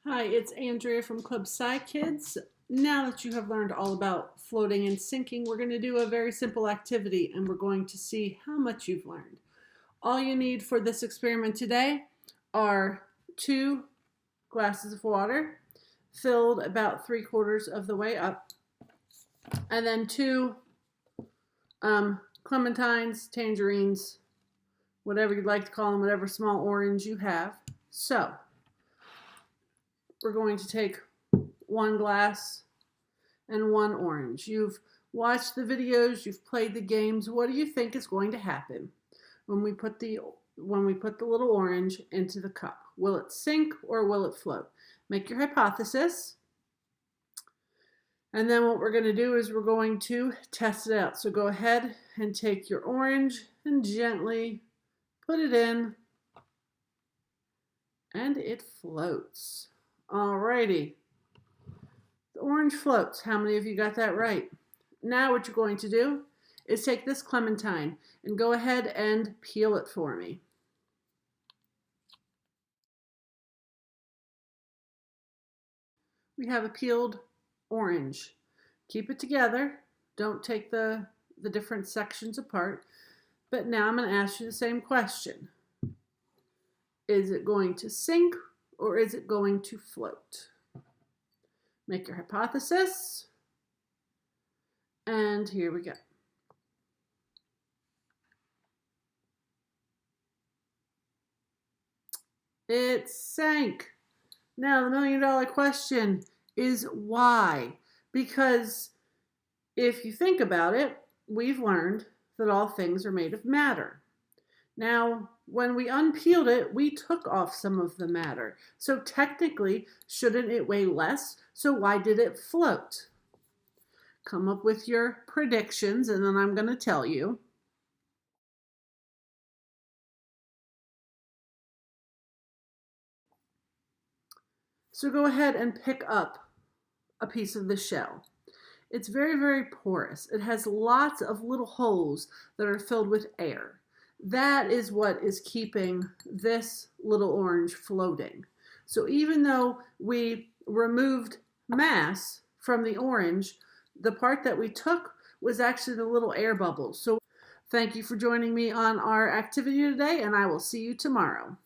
Hi, it's Andrea from Club SciKidz. Now that you have learned all about floating and sinking, we're going to do a very simple activity and we're going to see how much you've learned. All you need for this experiment today are 2 glasses of water filled about 3/4 of the way up, and then 2 clementines, tangerines, whatever you'd like to call them, whatever small orange you have. So we're going to take 1 glass and 1 orange. You've watched the videos, you've played the games. What do you think is going to happen when we put the little orange into the cup? Will it sink or will it float? Make your hypothesis. And then what we're going to do is we're going to test it out. So go ahead and take your orange and gently put it in, and it floats. Alrighty, the orange floats. How many of you got that right? Now what you're going to do is take this clementine and go ahead and peel it for me. We have a peeled orange. Keep it together. Don't take the different sections apart. But now I'm going to ask you the same question. Is it going to sink or is it going to float? Make your hypothesis. And here we go. It sank. Now the $1,000,000 question is why? Because if you think about it, we've learned that all things are made of matter. Now, when we unpeeled it, we took off some of the matter. So technically, shouldn't it weigh less? So why did it float? Come up with your predictions, and then I'm going to tell you. So go ahead and pick up a piece of the shell. It's very, very porous. It has lots of little holes that are filled with air. That is what is keeping this little orange floating. So even though we removed mass from the orange, the part that we took was actually the little air bubbles. So thank you for joining me on our activity today, and I will see you tomorrow.